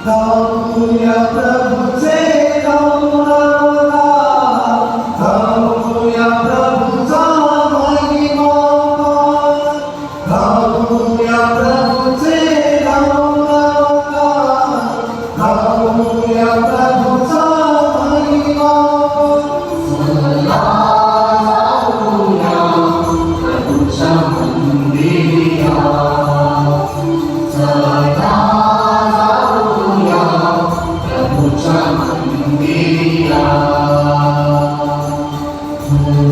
गाऊया प्रभूचे गाऊया प्रभूचा महिमा गाऊया प्रभूचे गाऊया प्रभूचा महिमा चला जाऊया प्रभूच्या मंदिरा चला जाऊया प्रभूच्या मंदिरा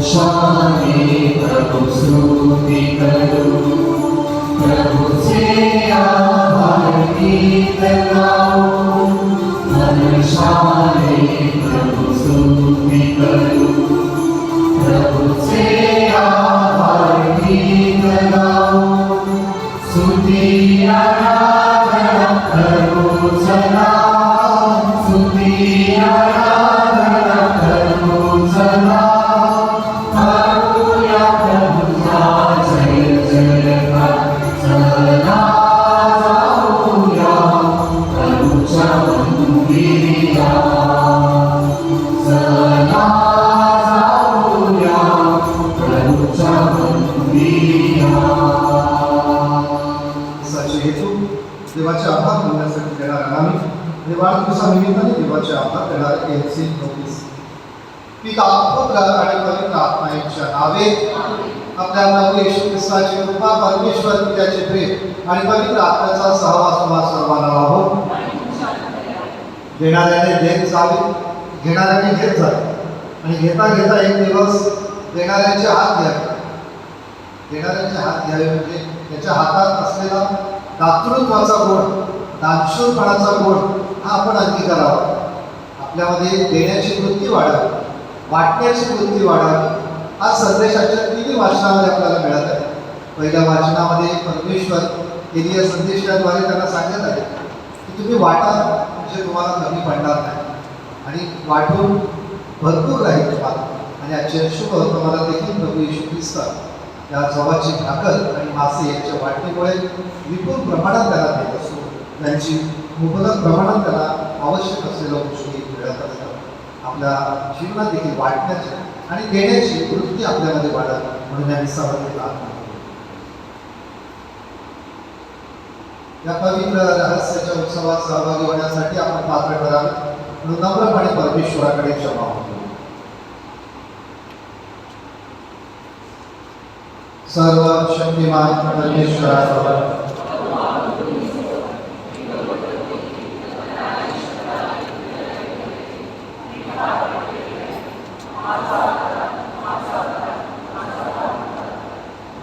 शाने प्रभु स्तुती करू प्रभुचे आभार गीत गाऊ शाने प्रभु स्तुती करू प्रभुचे आभार गीत गाऊ स्तुती आराधना करू चला स्तुती आराधना करू चला करूया प्रभुचा जय जयकार चला जाऊया प्रभुच्या मंदिरा चला जाऊया प्रभुच्या मंदिरा हेतू देवाचे आभार मानण्यासाठी देणारा आम्ही आणि वाढदिवसानिमित्ताने देवाचे आभार देणारे एनसी नोटीस पिता पुत्र आणि पवित्र आत्मा यांच्या नावे आपल्या प्रभू येशू ख्रिस्ताची कृपा परमेश्वर पित्याचे प्रेम आणि पवित्र आत्म्याचा सहवास तुम्हा सर्वांना लाभो देणाऱ्याने देत जावे घेणाऱ्याने घेत जावे आणि घेता घेता एक दिवस देणाऱ्याचे हात घ्यावे देणाऱ्याचे हात घ्यावे म्हणजे त्याच्या हातात असलेला दातृत्वाचा गुण दानशूरपणाचा गुण हा आपण अंगीकारावा आपल्यामध्ये देण्याची वृत्ती वाढावी वाटण्याची वृत्ती वाढावी आज संदेशाच्या तिन्ही वाचनामध्ये आपल्याला मिळत आहे पहिल्या वाचनामध्ये परमेश्वर एलिया संदेशाद्वारे त्यांना सांगत आहे की तुम्ही वाटा म्हणजे तुम्हाला कमी पडणार नाही आणि वाटून भरपूर राहील तुम्हाला आणि आजच्या शुभ तुम्हाला देखील प्रभू येशू ख्रिस्त या जवाची भाकर आणि मासे यांच्या वाटणीमुळे विपुल प्रमाणात त्याला देत असतो त्यांची मुबलक प्रमाणात त्याला आवश्यक असलेल्या गोष्टी मिळत असतात आपल्या जीवनात देखील वाटण्याची आणि देण्याची वृत्ती आपल्यामध्ये वाढत म्हणून या विसामध्ये या पवित्र रहस्याच्या उत्सवात सहभागी होण्यासाठी आपण पात्र करावे म्हणून नम्रपणे परमेश्वराकडे क्षमा होतो सर्व शक्तिमान परमेश्वरावर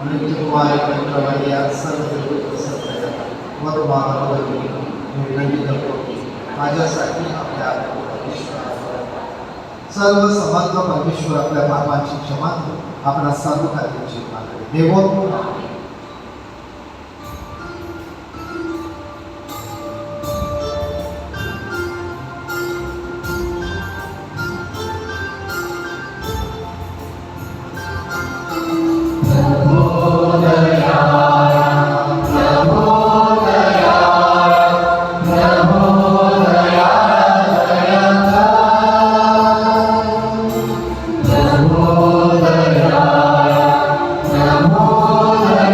आणि तुम्हारे पवित्रवाणी सर्व माझ्यासाठी आपल्या सर्व समर्थ परमेश्वर आपल्या पापांची क्षमा आपण सर्व कार्याची देवो Namo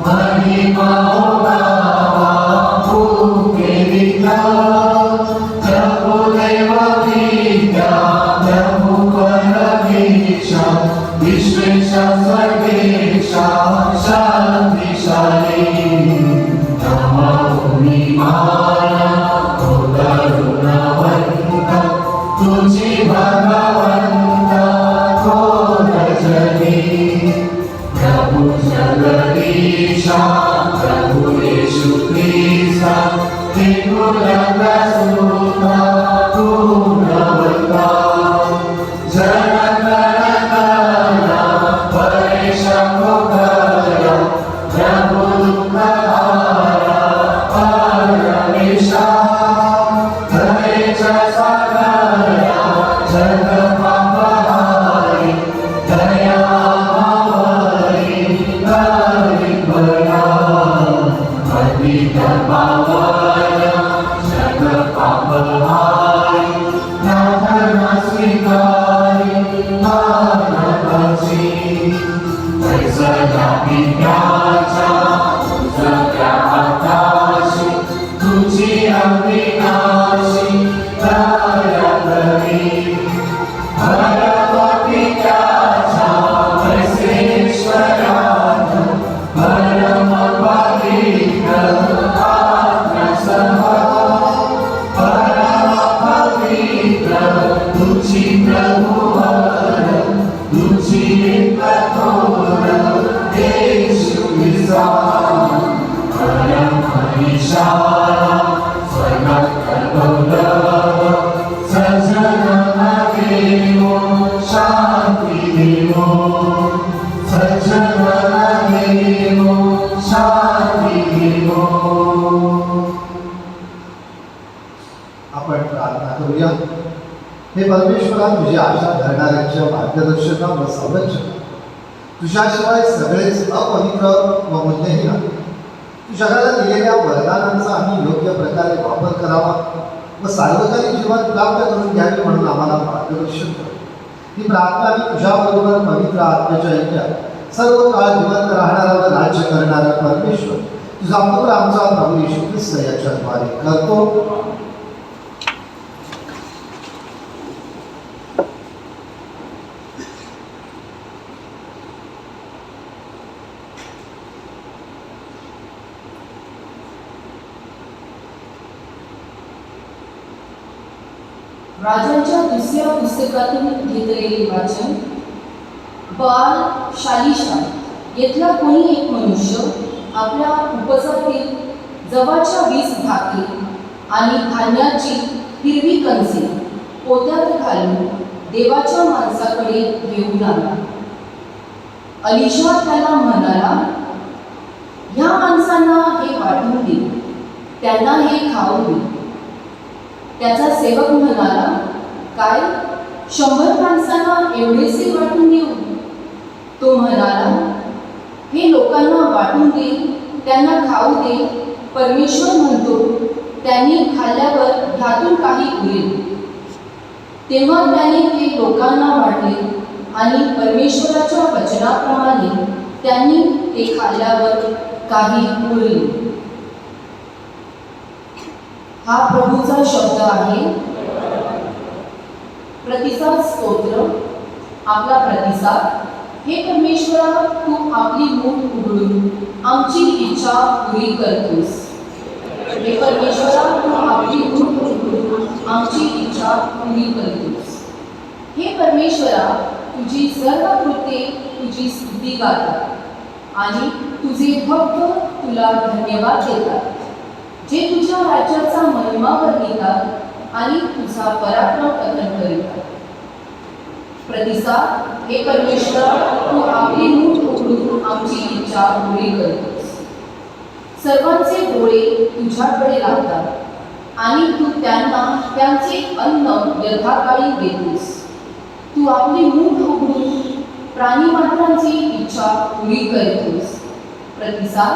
महिमा गावा भूके विठ्ठल प्रभु देव विद्या प्रभु परमेशा विश्वेशा सर्वेशा शांतिशाली नमोनी माया ओ करुणावंत तुझी भगवंत थोर जनी प्रभु जगदीशा प्रभु येशू ख्रिस्ता त्रिगुणात्मा सुता गुणवंता जनगणना परेशा मोगरा प्रभु दुःखहारा परमेशा दयेच्या सागरा जगपापहारी दया मावरी दरिद्रया पतित पावना जगपापहारी नाथना स्वीकारी मानवाची सदा पित्याच्या सगळ्या हाताशी तुझी अविनाशी दया करी पित्याच्या वैश्वेश्वरान परम पवित्र आत्मसह परम पवित्र तुझी प्रभुवर तुझी कठोर येशू ख्रिस्ता परम ईशारा स्वर्गात गौरव सजन देवो शांती देवो सजन देवो शांती देवो. आपण प्रार्थना करूया. हे परमेश्वरा, तुझी आशा धरणाऱ्यांच्या मार्गदर्शना व संरक्षण तुझ्याशिवाय सगळेच अपवित्र व मूल्यहीन आहे. तू जगाला दिलेल्या वरदानांचा आम्ही योग्य प्रकारे वापर करावा व सार्वजनिक जीवन प्राप्त करून घ्यावे म्हणून आम्हाला मार्गदर्शन कर. ही प्रार्थना मी तुझ्याबरोबर पवित्र आत्म्याच्या ऐक्यात सर्व काळ जिवंत राहणारा व राज्य करणारा परमेश्वर तुझा पूर आमचा प्रभू येशू ख्रिस्त याच्याद्वारे करतो. राजांच्या दुसऱ्या पुस्तकातून घेतलेले वाचन. बाल शालिशा येथला कोणी एक मनुष्य आपल्या उपजातील जवाच्या 20 भाकरी आणि धान्याची हिरवी कणसे पोत्यात घालून देवाच्या माणसाकडे घेऊन आला. अलिशा त्याला म्हणाला, ह्या माणसांना हे वाटून दे, त्यांना हे खाऊ दे. त्याचा सेवक म्हणाला, काय 100 माणसांना एवढेसे वाटून देऊ? तो म्हणाला, हे लोकांना वाटून दे, त्यांना खाऊ दे. परमेश्वर म्हणतो, त्यांनी खाल्ल्यावर ह्यातून काही उरेल. तेव्हा त्याने ते लोकांना वाटले आणि परमेश्वराच्या वचनाप्रमाणे त्यांनी ते खाल्ल्यावर काही उरले. हा प्रभूचा शब्द आहे. प्रतिसाद स्तोत्र. आपला प्रतिसाद. हे परमेश्वरा, तू आपली मूठ उघडून आमची इच्छा पुरी करतोस. हे परमेश्वरा, तू आपली मूठ उघडून आमची इच्छा पुरी करतोस. हे परमेश्वरा, तुझी सर्व कृत्ये तुझी स्तुती गातात आणि तुझे भक्त तुला धन्यवाद देतात, जे तुझ्या राज्याचा महिमा वर्णितात आणि तुझा पराक्रम कथन करीतात. प्रतिसाद. हे परमेश्वरा, तू आपली मूठ उघडून आमची इच्छा पुरी करतोस. सर्वांचे डोळे तुझ्याकडे लागतात आणि तू त्यांना त्यांचे अन्न यथाकाळी देतोस. तू आपली मूठ उघडून प्राणीमात्रांची इच्छा पुरी करतोस. प्रतिसाद.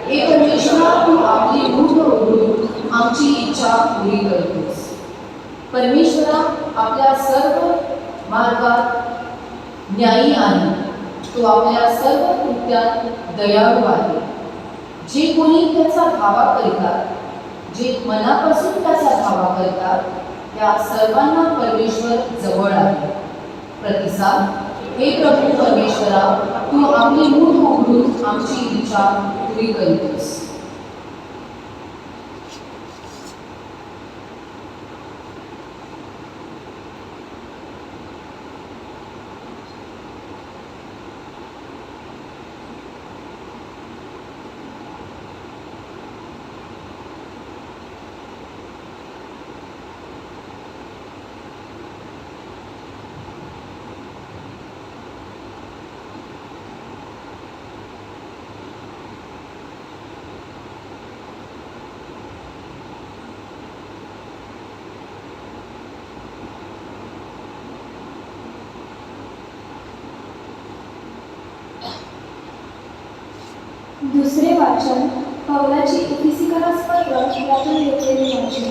हे परमेश्वरा, तू आपली मूठ उघडून आमची इच्छा पुरी करतोस. परमेश्वरा, आपल्या सर्व मार्गात न्यायी आहे. तो आपल्या सर्व कृत्यात दयाळू आहे. जे कोणी त्याचा धावा करतात, जे मनापासून त्याचा धावा करतात, त्या सर्वांना परमेश्वर जवळ आहे. प्रतिसाद: हे प्रभू परमेश्वरा, तू आपली मुठ उघडून आमची इच्छा पुरी करीतोस. दुसरे वाचन पौलाची इफिसिकरास पत्र यातून घेतलेले वाचन.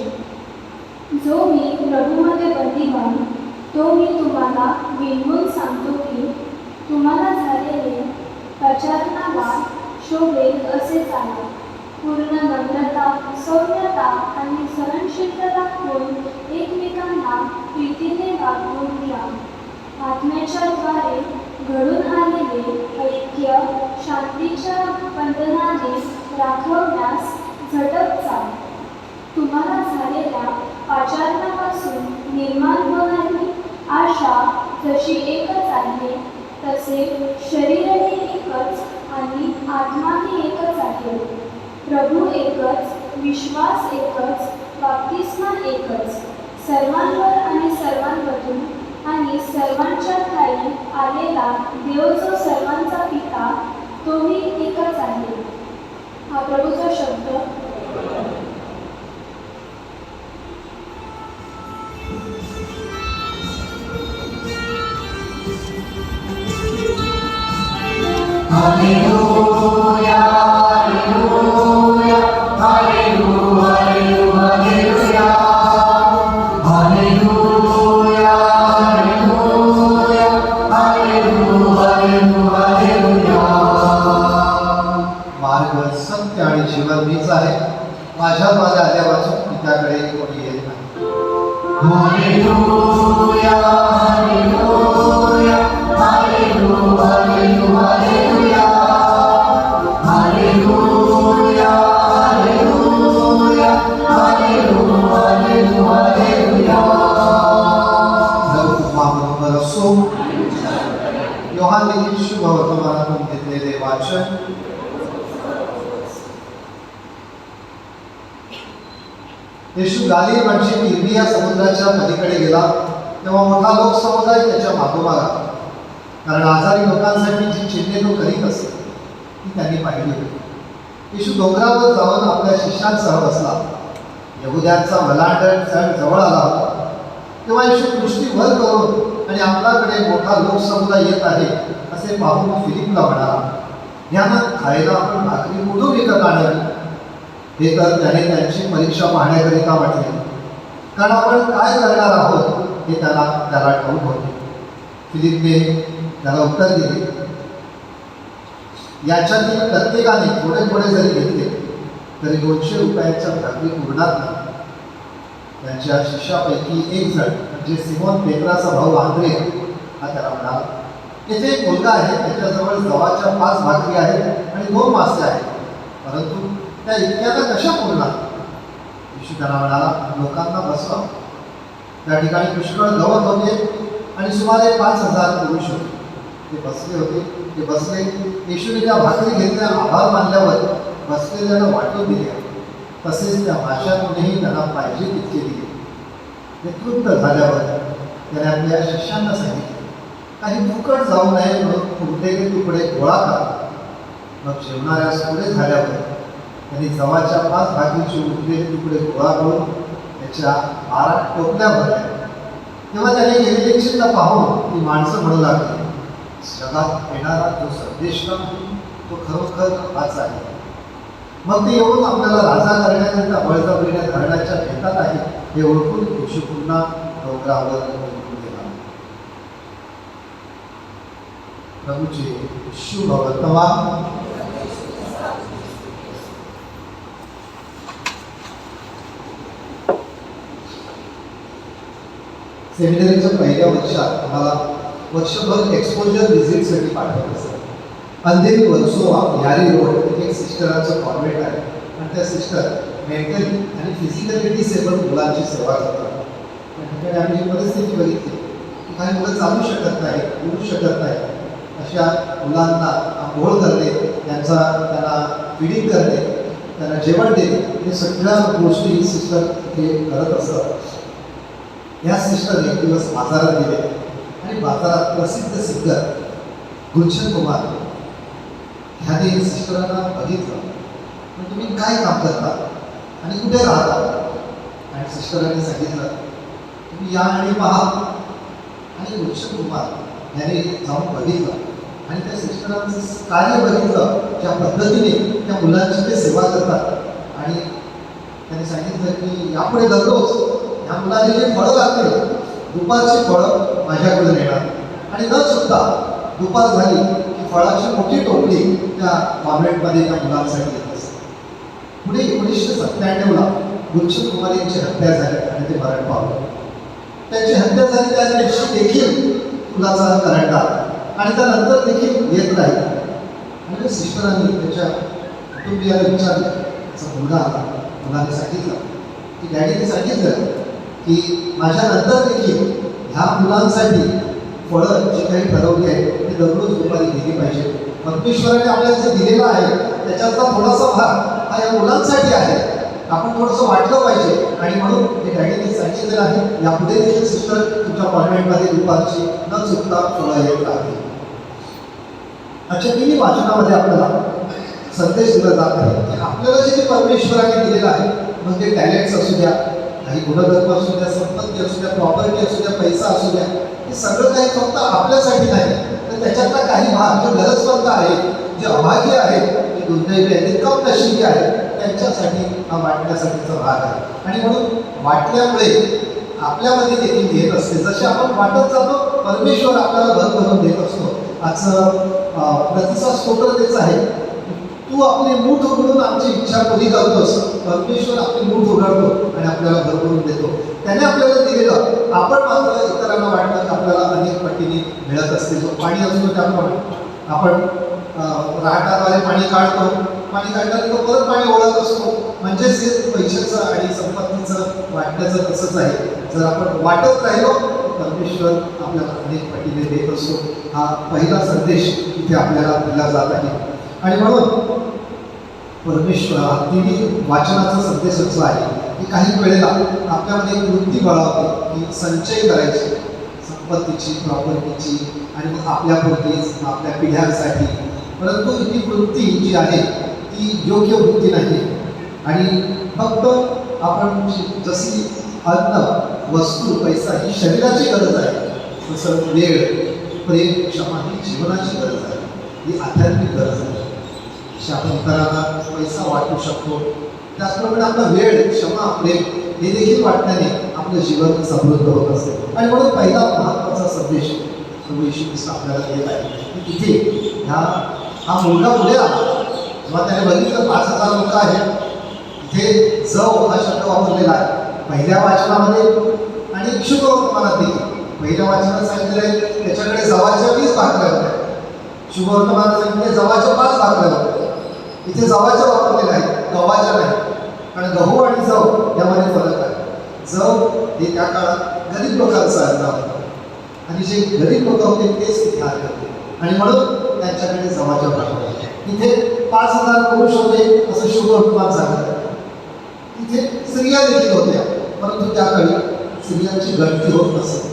जो मी प्रभूमध्ये बंदीवान, तो मी तुम्हाला विनवून सांगतो की तुम्हाला झालेले प्रचारणाला शोभेल असे चाला. पूर्ण नम्रता, सौम्यता आणि सहनशीलता दाखवून एकमेकांना प्रीतीने वागवून घ्या. आत्म्याच्या द्वारे घडून आलेले ऐक्य शांतीच्या बंधनाने राखवण्यास झटक चाल. तुम्हाला झालेल्या पाचारणापासून निर्माण होणारी आशा जशी एकच आहे, तसे शरीरही एकच आणि आत्माही एकच आहे. प्रभू एकच, विश्वास एकच, बाप्तिस्मा एकच, सर्वांवर आणि सर्वांमधून आणि सर्वांच्या ठायी आलेला देव जो सर्वांचा पिता, तोही एकच आहे. हा प्रभूचा शब्द. Hallelujah, hallelujah, hallelujah, hallelujah, hallelujah, hallelujah, hallelujah. मार्ग, सत्य आणि जीवन मीच आहे. माझ्याद्वारे आल्यापासून पित्याकडे कोणी येत नाही. Hallelujah, hallelujah, hallelujah, hallelujah, hallelujah, hallelujah, hallelujah. जर उपमा बरोबर असो. योहान लिखित शुभ वर्तमानातून घेतलेले वाचन. येशू गालिल म्हणजे तिर्बिया समुद्राच्या पलीकडे गेला तेव्हा मोठा लोकसमुदाय त्याच्या मागोमाग आला. कारण आजारी लोकांसाठी जी चिन्हे तो करीत असे ती त्यांनी पाहिली होती. येशू डोंगरावर जाऊन आपल्या शिष्यांसह बसला. यहुद्यांचा मलांडण सण जवळ आला होता. तेव्हा येशू दृष्टी वर करून आणि आपल्याकडे मोठा लोकसमुदाय येत आहे असे पाहून फिलिपला म्हणाला, ह्यानं खायला आपण भाकरी कुठून विकत आणावी. हे तर त्याने त्यांची परीक्षा पाहण्याकरिता म्हटले, कारण आपण काय करणार आहोत हे त्याला ठाऊक होते. फिलिपने त्याला उत्तर दिले, याच्यातील प्रत्येकाने थोडे थोडे जरी घेतले तरी 200 रुपयाच्या भाकरी उरणार नाही. त्यांच्या शिष्यापैकी एक जण म्हणजे सिमोन पेत्राचा भाऊ आंद्रे हा त्याला म्हणाला, येथे एक मुलगा आहे, त्याच्याजवळ जवाच्या 5 भाकरी आहेत आणि 2 मासे आहेत, परंतु त्या इतक्याला कशा पुरणार. येशू त्यांना म्हणाला, लोकांना बसवा. त्या ठिकाणी पुष्कळ गवत होते आणि सुमारे 5000 पुरुष होते. ते बसले होते. ते बसले. येशूने त्या भाकरी घेतल्या, आभार मानल्यावर बसलेल्याला वाटून दिले. तसेच त्या माशातूनही त्यांना पाहिजे तितके दिले. ते तृप्त झाल्यावर त्याने आपल्या शिष्यांना सांगितले, काही फुकट जाऊ नये म्हणून उरलेले तुकडे गोळा करा. मग जेवणाऱ्यास पुढे झाल्यावर त्यांनी जवाच्या 5 भाकरीचे उरलेले तुकडे गोळा करून त्याच्या 12 टोपल्या भरल्या. तेव्हा त्याने केलेले चिन्ह पाहून ती माणसं म्हणू लागली, जगात येणारा जो संदेश तो खरोखर हाच आहे. मग ते येऊन आपल्याला राजा करण्याकरिता बळजबरीने धरण्याच्या भेटात आहे हे ओळखून येशू पुन्हा डोंगरावर निघून गेला. प्रभूचे शुभ वर्तमान सेमिनरीच्या पहिल्या वर्षात आम्हाला वर्षभर एक्सपोजर व्हिजिटसाठी पाठवत असतात. अंधेरी वर्सोवा यारी रोड इथे एक सिस्टरांचं कॉन्व्हेंट आहे आणि त्या सिस्टर मेंटली आणि फिजिकली डिसेबल मुलांची सेवा करतात. त्या ठिकाणी आम्ही ही परिस्थिती बघितली की काही मुलं चालू शकत नाही, उडू शकत नाही, अशा मुलांना आंघोळ करणे, त्यांना फीडिंग करणे, त्यांना जेवण देणे, हे सगळ्या गोष्टी सिस्टर हे करत असतात. या सिस्टरने एक दिवस बाजारात गेले आणि बाजारात प्रसिद्ध सिंगर गुलशन कुमार ह्याने सिस्टरांना बघितलं. पण तुम्ही काय काम करता आणि कुठे राहता? आणि सिस्टरांनी सांगितलं तुम्ही या आणि पहा. आणि गुलशन कुमार याने जाऊन बघितलं आणि त्या सिस्टरांचं कार्य बघितलं, ज्या पद्धतीने त्या मुलांची ते सेवा करतात. आणि त्यांनी सांगितलं की यापुढे दररोज ह्या मुलांनी जे फळं लागतील, दुपारची फळं माझ्याकडे नेणार आणि न चुकता दुपार झाली की फळाची मोठी टोपली त्या कॉन्व्हेंटमध्ये त्या मुलांसाठी येत असते. पुढे 1997ला गुलशन कुमार यांची हत्या झाली आणि ते मरण पावले. त्यांची हत्या झाली त्या दिवशी देखील फुलाचा करंट आला आणि त्यानंतर देखील येत राहील. आणि सिस्टरांनी त्याच्या कुटुंबियाला विचारलं, त्याचा मुलगा आला, मुलाने सांगितलं की डॅडीने सांगितलं की माझ्यानंतर देखील ह्या मुलांसाठी फळं जी काही ठरवली आहे ती दररोज दुपारी दिली पाहिजे. परमेश्वराने आपल्याला जे दिलेलं आहे त्याच्यातला थोडासा भाग हा या मुलांसाठी आहे, आपण थोडंसं वाटलं पाहिजे. आणि म्हणून हे डॅडीने सांगितलेलं आहे, यापुढे देखील सिस्टर तुमच्या कॉन्व्हेंटमध्ये दुपारची न चुकता फळं येत राहतील. आजच्या तिन्ही वाचनामध्ये आपल्याला संदेश दिला जात आहे की आपल्याला जे परमेश्वराने दिलेलं आहे, मग ते टॅलेंट्स असू द्या, काही गुणधर्म असू द्या, संपत्ती असू द्या, प्रॉपर्टी असू द्या, पैसा असू द्या, हे सगळं काही फक्त आपल्यासाठी नाही, तर त्याच्यातला काही भाग जे गरजवंत आहे, जे अभागी आहे, जे दुर्दैवी आहे, जे कम नशिबी आहे, त्यांच्यासाठी हा वाटण्यासाठीचा भाग आहे. आणि म्हणून वाटल्यामुळे आपल्यामध्ये देखील येत असते. जसे आपण वाटत जातो परमेश्वर आपल्याला भर भरून देत असतो. आजचं प्रतिसाद स्तोत्र तेच आहे, तू आपली मूठ उघडून आमची इच्छा पुरी करतोस. परमेश्वर आपली मूठ उघडतो आणि आपल्याला भरभरून देतो. त्याने आपल्याला दिलेलं आपण मात्र इतरांना वाटतं की आपल्याला अनेक पटीने मिळत असते. जो पाणी असतो त्याप्रमाणे आपण रहाटाद्वारे पाणी काढतो, पाणी काढल्यानंतर परत पाणी ओढत असतो. म्हणजेच हे पैशाचं आणि संपत्तीचं वाटण्याचं तसंच आहे. जर आपण वाटत राहिलो परमेश्वर आपल्याला अनेक पटीने देत असतो. हा पहिला संदेश इथे आपल्याला दिला जात आहे. आणि म्हणून परमेश्वर तिन्ही वाचनाचा संदेश असा आहे की काही वेळेला आपल्यामध्ये एक वृत्ती बळावते की संचय करायची संपत्तीची, प्रॉपर्टीची आणि मग आपल्यापुरतीच आपल्या पिढ्यांसाठी. परंतु ही वृत्ती जी आहे ती योग्य वृत्ती नाही. आणि फक्त आपण जशी अन्न, वस्तू, पैसा ही शरीराची गरज आहे, तसं वेळ, प्रेम, क्षमा ही जीवनाची गरज आहे, ही आध्यात्मिक गरज आहे. अशी आपण इतरांना पैसा वाटू शकतो, त्याचप्रमाणे आपला वेळ, क्षमा, प्रेम हे देखील वाटण्याने आपलं जीवन समृद्ध होत असते. आणि म्हणून पहिला महत्त्वाचा संदेश प्रभू येशू ख्रिस्त आपल्याला देत आहे की तिथे हा मुलगा पुढे आला, जेव्हा त्याने बघितलं 5,000 लोक आहेत, तिथे जव हा शब्द वापरलेला आहे पहिल्या वाचनामध्ये आणि शुभवर्तमानात देखील. पहिल्या वाचनात सांगितलेलं आहे त्याच्याकडे जवाच्या 20 भाकऱ्या होत्या, शुभवर्तमानात सांगितले जवाच्या 5 भाकऱ्या होत्या. इथे जवाच्या वापरलेल्या आहेत, गव्हाच्या नाही. कारण गहू आणि जव यामध्ये फरक आहे. जव हे त्या काळात गरीब लोकांचं अन्न होतं आणि जे गरीब लोक होते तेच तिथे आले होते आणि म्हणून त्यांच्याकडे जवाच्या भाकऱ्या होत्या. तिथे 5,000 पुरुष होते असं शुभवर्तमान सांगत. तिथे स्त्रिया देखील होत्या, परंतु त्या काळी स्त्रियांची गणती होत नसते,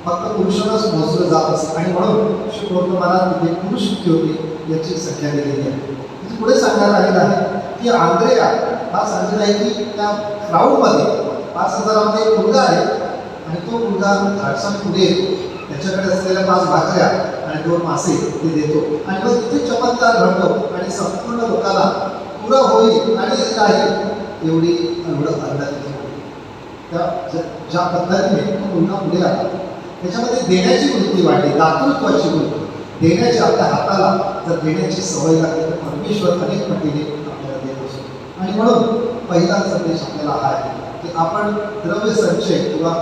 फक्त पुरुषांनाच मोजलं जात असे. आणि म्हणून शुभवर्तमानात तिथे पुरुष किती होते याची संख्या दिलेली आहे. पुढे सांगण्यात आलेलं आहे की आंद्रेया हा सांगितलं आहे की त्या क्राऊडमध्ये 5,000मध्ये एक मुलगा आहे आणि तो मुलगा धाडसाने पुढे त्याच्याकडे असलेल्या 5 भाकऱ्या आणि 2 मासे ते देतो आणि मग तिथे चमत्कार घडतो आणि संपूर्ण लोकांना पुरा होईल आणि राहील एवढी अन्न त्या ज्या पद्धतीने तो मुलगा पुढे आला त्याच्यामध्ये देण्याची वृत्ती वाढली, दातृत्वाची वृत्ती. देण्याची, आपल्या हाताला जर देण्याची सवय लागली तर परमेश्वर अनेक पटीने आपल्याला देत असतो. आणि म्हणून पहिला संदेश आपल्याला हा आहे की आपण द्रव्य संचय किंवा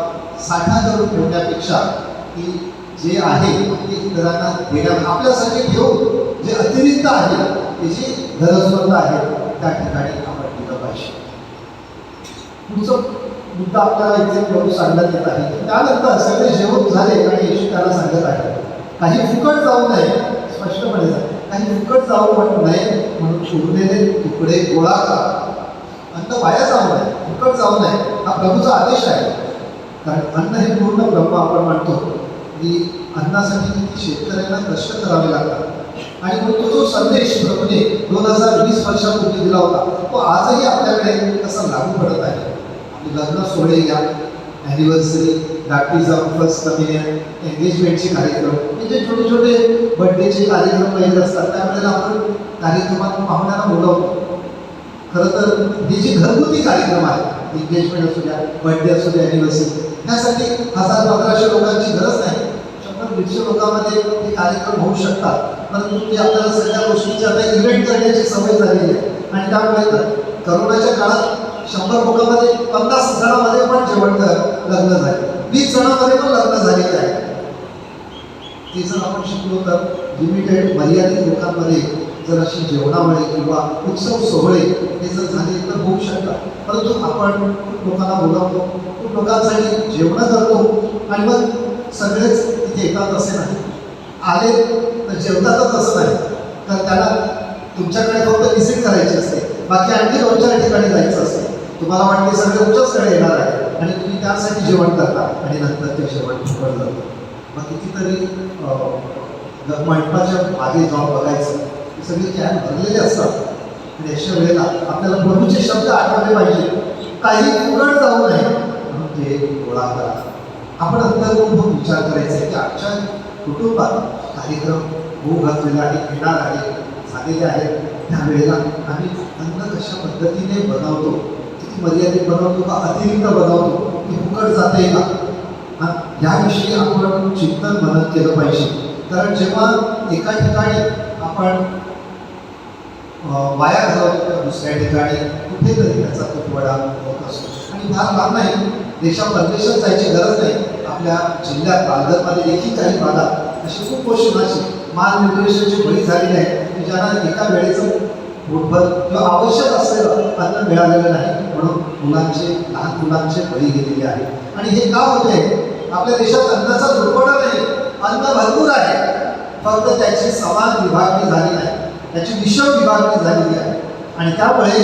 साठा करून ठेवण्यापेक्षा की जे आहे ते इतरांना देण्या, आपल्यासाठी ठेवून जे अतिरिक्त आहे, ते जे गरजवंत आहे त्या ठिकाणी आपण दिलं पाहिजे. पुढचं मुद्दा आपल्याला इथे प्रभू सांगण्यात येत आहे. त्यानंतर सगळे जेवण झाले आणि येशू त्याला सांगत आहे, काही फुकट जाऊ नये, स्पष्टपणे काही फुकट जाऊ नये म्हणून उरलेले तुकडे गोळा करा. अन्न वाया जाऊ नये, फुकट जाऊ नये, हा प्रभूचा आदेश आहे. कारण अन्न हे पूर्ण ब्रह्म आपण म्हणतो की अन्नासाठी किती शेतकऱ्यांना कष्ट करावे लागतात. आणि मग तो जो संदेश प्रभूने 2020 वर्षापूर्वी दिला होता तो आजही आपल्याकडे कसा लागू पडत आहे. आपले लग्न सोहळे या, ॲनिव्हर्सरी, बॅप्टिझम, फर्स्ट कम्युनियन, एंगेजमेंटचे कार्यक्रम, हे जे छोटे छोटे बर्थडेचे कार्यक्रम वगैरे असतात त्यावेळेला आपण कार्यक्रमात पाहुण्यांना बोलावतो. खरं तर हे जे घरगुती कार्यक्रम आहेत, एंगेजमेंट असू द्या, बर्थडे असू द्या, ॲनिव्हर्सरी, यासाठी 1000-1500 लोकांची गरज नाही. 100-150 लोकांमध्ये हे कार्यक्रम होऊ शकतात. परंतु ते आपल्याला सगळ्या गोष्टीची आता इव्हेंट करण्याची सवय झालेली आहे. आणि त्यामुळे तर करोनाच्या काळात 100 लोकांमध्ये 50 जणांमध्ये पण लग्न झाले, 20 जणांमध्ये पण लग्न झालेले आहे. ते जर आपण शिकलो तर लिमिटेड, मर्यादित लोकांमध्ये जर अशी जेवणावळी किंवा उत्सव सोहळे हे जर झाले तर होऊ शकतात. परंतु आपण खूप लोकांना बोलावतो, खूप लोकांसाठी जेवणं करतो आणि मग सगळेच तिथे येतात असे नाही. आले तर जेवतातच असं नाही, तर त्याला तुमच्याकडे फक्त व्हिजिट करायची असते, बाकी आणखी 2-4 ठिकाणी जायचं असते. तुम्हाला वाटते सगळे तुमच्याचकडे येणार आहे आणि तुम्ही त्यासाठी जेवण करता आणि नंतर ते जेवण फुकट जातं. मग कितीतरी मंडपाच्या मागे जाऊन बघायचं, सगळे कॅन भरलेले असतात. आणि अशा वेळेला आपल्याला प्रभूचे शब्द आठवले पाहिजे, काही फुकट जाऊ नये म्हणून ते गोळा करा. आपण अंतर्मुख विचार करायचा आहे की आजच्या कुटुंबात कार्यक्रम होऊ घातलेला आहे, येणार आहे, झालेले आहेत, त्यावेळेला आम्ही अन्न कशा पद्धतीने बनवतो, किती मर्यादित बनवतो का अतिरिक्त बनवतो, की फुकट जाते का, याविषयी आपण चिंतन मनन केलं पाहिजे. कारण जेव्हा एका ठिकाणी आपण वाया घालवतो तर दुसऱ्या ठिकाणी कुठेतरी त्याचा तुटवडा होत असतो. आणि फार लांब नाही, परदेशात जायची गरज नाही. आपल्या जिल्ह्यात पालघरमध्ये देखील काही भागात अशी खूप पोषणाची माल न्यूट्रिशनची बळी झालेली आहे की ज्यांना एका वेळेचं पोटभर किंवा आवश्यक असलेलं अन्न मिळालेलं नाही, म्हणून लहान मुलांचे बळी गेलेले आहे. आणि हे का होते? आपल्या देशात अन्नाचा तुटवडा नाही, अन्न भरपूर आहे, फक्त त्याची समान विभागणी झाली नाही, त्याची विषम विभागणी झालेली आहे. आणि त्यामुळे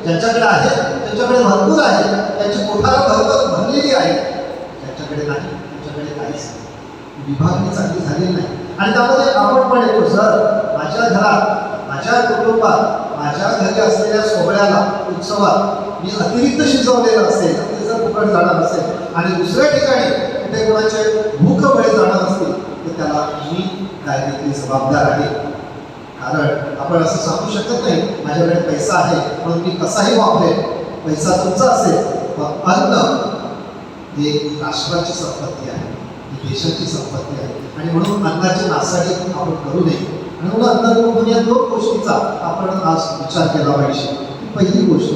ज्यांच्याकडे आहे त्यांच्याकडे भरपूर आहे, त्याची कोठारा भरलेली आहे, ज्यांच्याकडे नाही त्यांच्याकडे काहीच नाही, विभागणी चांगली झालेली नाही. आणि त्यामध्ये आपण पण येतो, सर माझ्या घरात, माझ्या कुटुंबात, माझ्या घरी असलेल्या सोहळ्याला, उत्सवात मी अतिरिक्त शिजवलेलं असेल, ते जर फुकट जाणार असेल आणि दुसऱ्या ठिकाणी कुठे कोणाचे भूक बळी जाणार असतील तर त्याला मी डायरेक्टली जबाबदार आहे. कारण आपण असं सांगू शकत नाही माझ्याकडे पैसा आहे म्हणून मी कसाही वापरेन. पैसा तुमचा असेल, पण अन्न हे राष्ट्राची संपत्ती आहे, ही देशाची संपत्ती आहे. आणि म्हणून अन्नाची नासाडी आपण करू नये. आणि म्हणून अन्न या 2 गोष्टीचा आपण आज विचार केला पाहिजे. पहिली गोष्ट,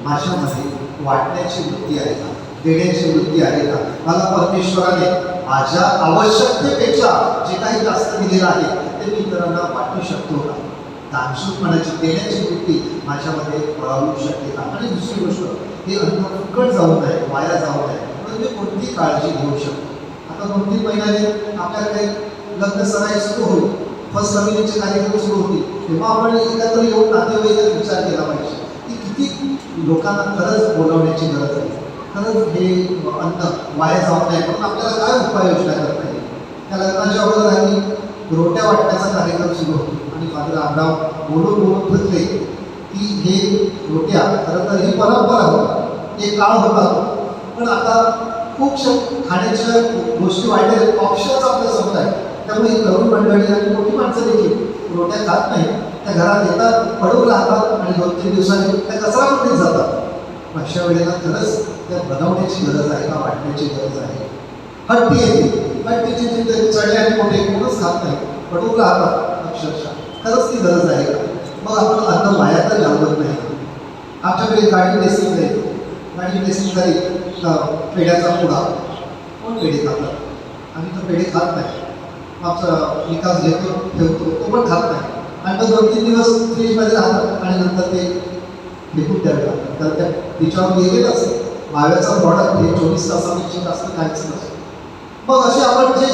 माझ्यामध्ये वाटण्याची वृत्ती आहे का, देण्याची वृत्ती आहे का, मला परमेश्वराने माझ्या आवश्यकतेपेक्षा जे काही जास्त दिलेलं आहे ते मी इतरांना वाटू शकतो का, दानशूरपणाची देण्याची वृत्ती माझ्यामध्ये वळवू शकते का. आणि दुसरी गोष्ट, हे अन्न फुकट जाऊ नये, वाया जाऊ नये म्हणून मी कोणती काळजी घेऊ शकतो. आता 2-3 महिन्याने आपल्याकडे लग्न सराई सुरू होईल, फर्स्ट कम्युनियनचे कार्यक्रम सुरू होतील, तेव्हा आपण एकत्र येऊन नातेवाईकांनी विचार केला पाहिजे की किती लोकांना खरंच बोलवण्याची गरज आहे, खरंच हे अन्न वाया जाऊ नये म्हणून आपल्याला काय उपाययोजना करता येईल. त्या लग्नाच्या अगोदर आधी रोट्या वाटण्याचा कार्यक्रम सुरू होतो आणि फादर आमराव बोलून थकले की हे रोट्या खरं तर ही परंपरा होती, एक काळ होता. पण आता खूप खाण्याच्या गोष्टी वाढलेल्या, ऑप्शन्स आपल्या समोर आहे. त्यामुळे ही तरुण मंडळी आणि मोठी माणसं देखील रोट्या खात नाही, त्या घरात येतात, पडून राहतात आणि 2-3 दिवसांनी त्या कचरामध्ये जातात. अशा वेळेला खरंच त्या बनवण्याची गरज आहे का, वाटण्याची गरज आहे. हट्टी येते, हट्टीची जिंदगी चढले आणि मोठे कोणच खात नाही. पडून राहतात अक्षरशः. खरंच ती गरज आहे का? मग आपण अन्न वाया तर घालवत नाही. आमच्याकडे गाडी बेसिंग आहे, गाडी बेसिंग झाली पेढ्याचा पुडा, कोण पेढे खातात? आम्ही तर पेढे खात नाही. आमचा विकास घेतो ठेवतो तो पण खात नाही, आणि तो 2-3 दिवस फ्रीजमध्ये राहतात आणि नंतर ते फेकून द्यावे लागतात. तर त्या तिच्यावर लिहिलेलं असतं माव्याचा प्रॉडक्ट हे 24 तासापेक्षा जास्त काहीच नसतं. मग असे आपण जे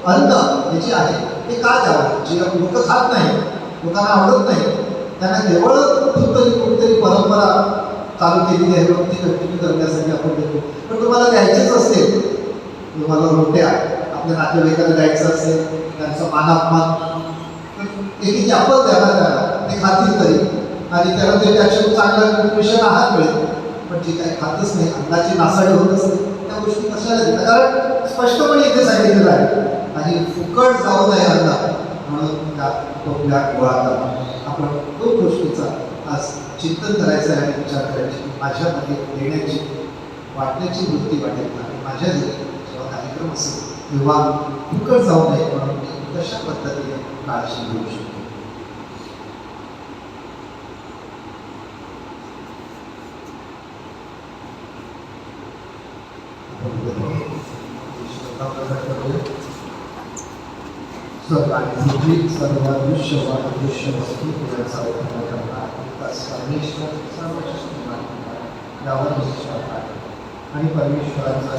अन्न हे जे आहे ते का द्यावं? जे लोक खात नाही, लोकांना आवडत नाही, त्यांना केवळ कुठेतरी परंपरा चालू केलेली आहे ती कंटिन्यू करण्यासाठी आपण देतो. पण तुम्हाला द्यायचेच असेल, तुम्हाला रोट्या आपल्या नातेवाईकाला द्यायचं असेल, त्यांचा मानापमान, तर एकेकी आपण द्यायला त्याला ते खातील तरी, आणि त्याला ते त्याच्यातून चांगलं न्यूट्रिशन आहार मिळेल. पण जे काही खातच नाही, अन्नाची नासाडी होत असते, त्या गोष्टी कशाला देतात? कारण स्पष्टपणे इथे सांगितलेलं आहे आणि फुकट जाऊ नये अन्न, म्हणून त्या टोपल्या गोळा करा. आपण दोन गोष्टीचा आज चिंतन करायचं आहे आणि विचार करायची. माझ्यामध्ये देण्याची वाटण्याची वृत्ती वाटेल आणि माझ्या घरी जेव्हा कार्यक्रम असेल तेव्हा फुकट जाऊ नये म्हणून मी कशा पद्धतीने काळजी घेऊ शकतो. सर्व दृश्य वस्तू तुझ्याचा उल्लेख करणार परमेश्वर सर्वशक्तिमान यावर विश्वास आहे आणि परमेश्वराचा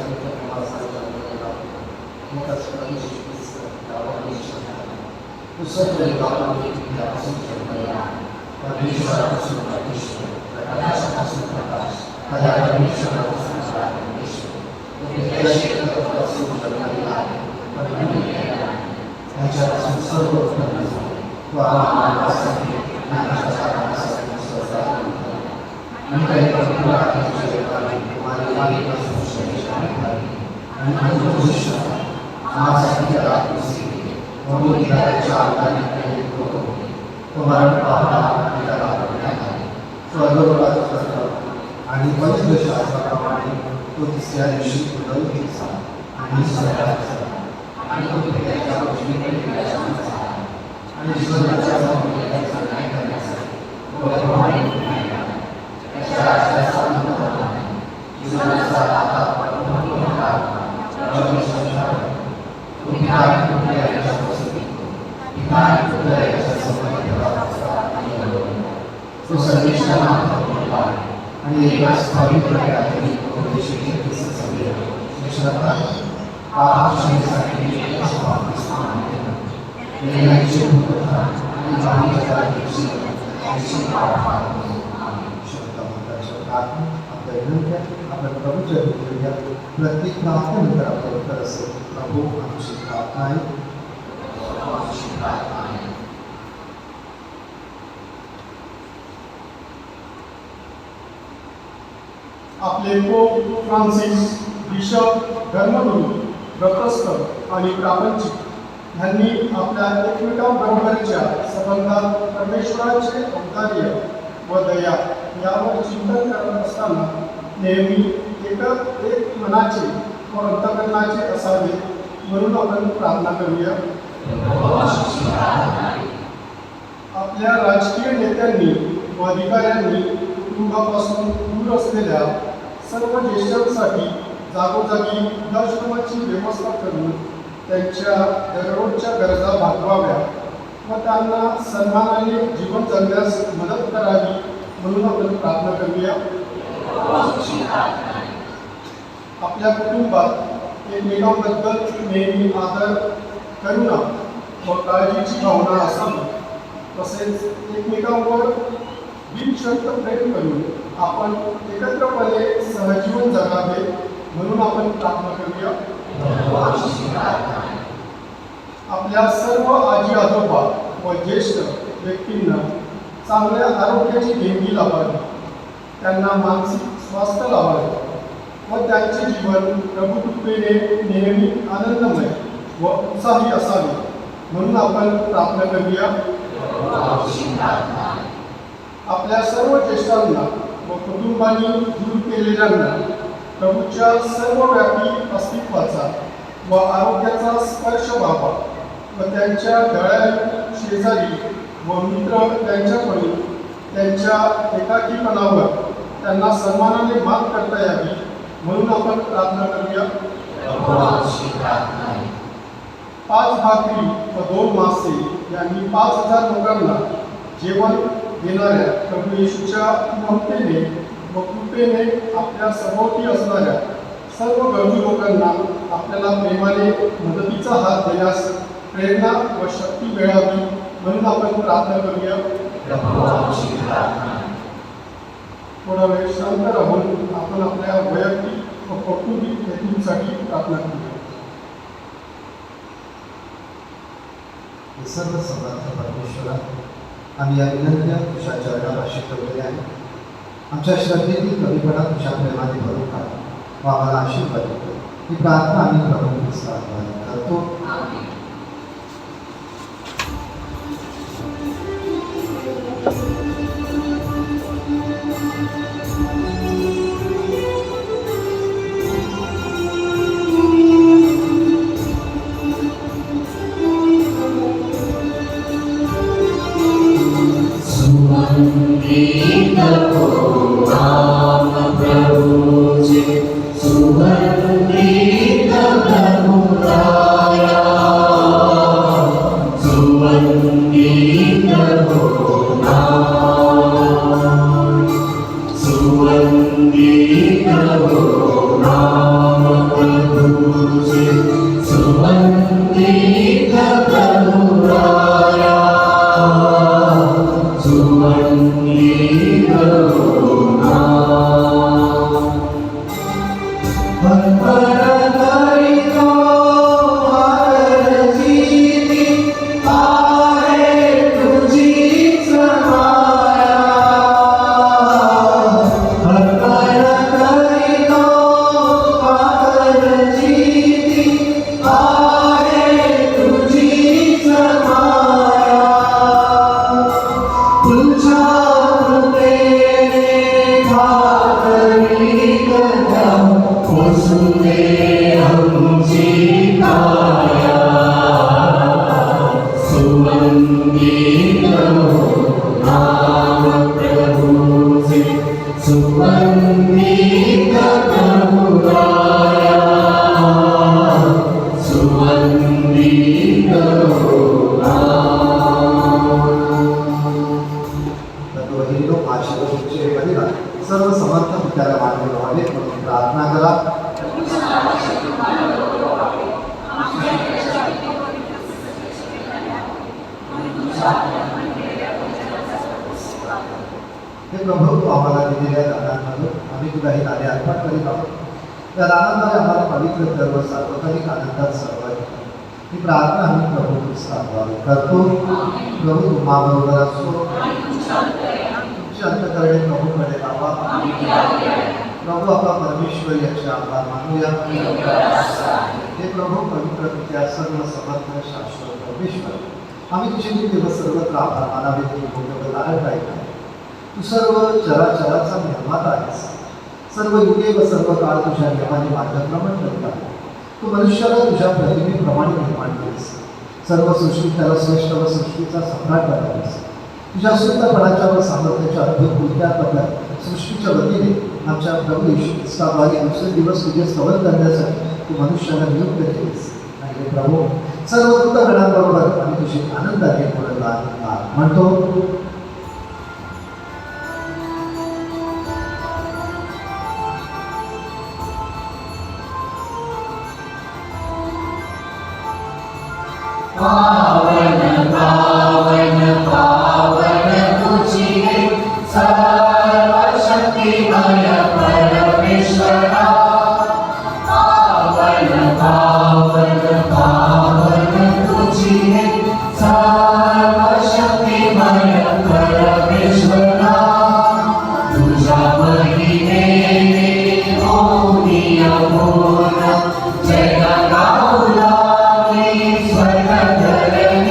आणि पंचदशाप्रमाणे तो तिसऱ्या दिवशी पुनरुत्थित आणि आणि एका स्थानिक आपण प्रभूच्या प्रत्येक प्रार्थनेनंतर आपलं उत्तर असेल, प्रभू आमची प्रार्थना आहे. आपले पोप फ्रान्सिस, बिशप, धर्मगुरू, व्रतस्थ आणि प्रापंचिक यांनी आपल्या एकमेकांबरोबरच्या संबंधात परमेश्वराचे औदार्य व दया यावर चिंतन करत असताना नेहमी एक मनाचे व अंतःकरणाचे असावे म्हणून आपण प्रार्थना करूया. आपल्या राजकीय नेत्यांनी व अधिकाऱ्यांनी कुटुंबापासून दूर असलेल्या सर्व ज्येष्ठांसाठी जागोजागी वृद्धाश्रमाची व्यवस्था करून त्यांच्या दररोजच्या गरजा भागवाव्या व त्यांना सन्मानाने जीवन जगण्यास मदत करावी म्हणून आपण प्रार्थना करूया. आपल्या कुटुंबात एकमेकांबद्दल नेहमी आदर, करुणा व काळजीची भावना असावी. तसेच एकमेकांवर बिनशर्त प्रेम करून आपण एकत्रपणे सहजीवन जगावे म्हणून आपण प्रार्थना करूया. आपल्या सर्व आजी आजोबा व ज्येष्ठ व्यक्तींना चांगल्या आरोग्याची देणगी लावावी, त्यांना मानसिक स्वास्थ्य लावावे व त्यांचे जीवन प्रभुकृपेने नेहमी आनंदमय व उत्साही असावे म्हणून आपण प्रार्थना करूया. आपल्या सर्व ज्येष्ठांना व कुटुंबांनी दूर केलेल्यांना प्रभूच्या सर्वव्यापी अस्तित्वाचा व आरोग्याचा स्पर्श व्हावा व त्यांच्या गळ्या शेजारी व मित्र त्यांच्याकडून त्यांच्या एकाकीपणावर त्यांना सन्मानाने मात करता यावी म्हणून आपण प्रार्थना करूया. प्रभूची प्रार्थना आहे. 5 भाकरी व 2 मासे यांनी 5,000 लोकांना जेवण देणाऱ्या प्रभू येशूच्या ममतेने व कृपेने आपल्या सभोवती असणाऱ्या सर्व गरजू लोकांना आपल्याला प्रेमाने मदतीचा हात देण्यास प्रेरणा व शक्ती मिळावी म्हणून आपण प्रार्थना करूया. प्रभूची प्रार्थना आहे. थोडा वेळ शांत राहून आपण आपल्या वैयक्तिक व कौटुंबिक हेतूंसाठी प्रार्थना करूया. हे सर्व समर्थ परमेश्वरा, आम्ही या विनंत्या तुझ्या चरणापाशी ठेवलेल्या आहेत. आमच्या श्रद्धेतील कमीपणा तुझ्या प्रेमाने भरून काढ व आम्हाला आशीर्वाद देतो. ही प्रार्थना आम्ही प्रभू ख्रिस्ताद्वारे करतो. सुगंधित हो नाम प्रभूचे, सुगंधित प्रभुराया. सुगंधित हो नाम, सुगंधित हो नाम प्रभूचे, सुगंधित प्रभुराया. सुगंधित हो नाम. अर्पण करितो आरतीची, आहे तुझीच माया. अर्पण करितो आरतीची, आहे तुझीच माया. तुझ्या कृपेने भाकरी कथा पोसुदे आमची काया. सुगंधित हो नाम प्रभूचे, सुगंधित प्रभुराया. सुगंधित हो नाम. हे लोक आशीर्वादाचे बलिदान सर्व समर्थ त्याला मान्य व्हावे म्हणून प्रार्थना करा. हे प्रभू, तू आम्हाला दिलेल्या दानांमधून आम्ही तुला ही दाने अर्पण करीत आहोत. त्या दानांद्वारे आम्हाला पवित्र सर्व सार्वजनिक आनंदात सहभागी करा. ही प्रार्थना आम्ही प्रभू ख्रिस्ताद्वारे करतो. प्रभू तुम्हाबरोबर असो. अंतकरणे प्रभूकडे लावा. प्रभू आपला परमेश्वर याचे आभार मानूया. हे प्रभू पवित्र तुझ्या सर्व समर्थ शाश्वत परमेश्वर, आम्ही तुझे नित्य व सर्वत्र आभार मानावे. तू भोगवत नारायण आहे. तू सर्व चराचराचा निर्माता आहेस. सर्व युगे व सर्व काळ तुझ्या नियमाने मार्गक्रमण करीत आहे. तू मनुष्याला तुझ्या प्रतिमेप्रमाणे निर्माण केलीस. सर्व सृष्टी त्याला श्रेष्ठ व सृष्टीचा सम्राट बनवलीस. तुझ्या सुंदरपणाच्या व सामर्थ्याच्या अद्भुत कृत्याबद्दल सृष्टीच्या वतीने आमच्या प्रभू येशू ख्रिस्ताद्वारे दिवसेंदिवस तुझे स्तवन करण्यासाठी तू मनुष्याला नियुक्त केलीस. आणि हे प्रभू, सर्व कृतगणांबरोबर आम्ही तुझे आनंदाने गुणगान म्हणतो. पावन पावन पावन तुझिये सर्वशक्तिमय परमेश्वरा. पावन पावन पावन तुझिये सर्वशक्तिमय परमेश्वरा. तुझ्या महिमेने होनिया पूर्ण जगा गाऊ लागली स्वर्ग धरणी.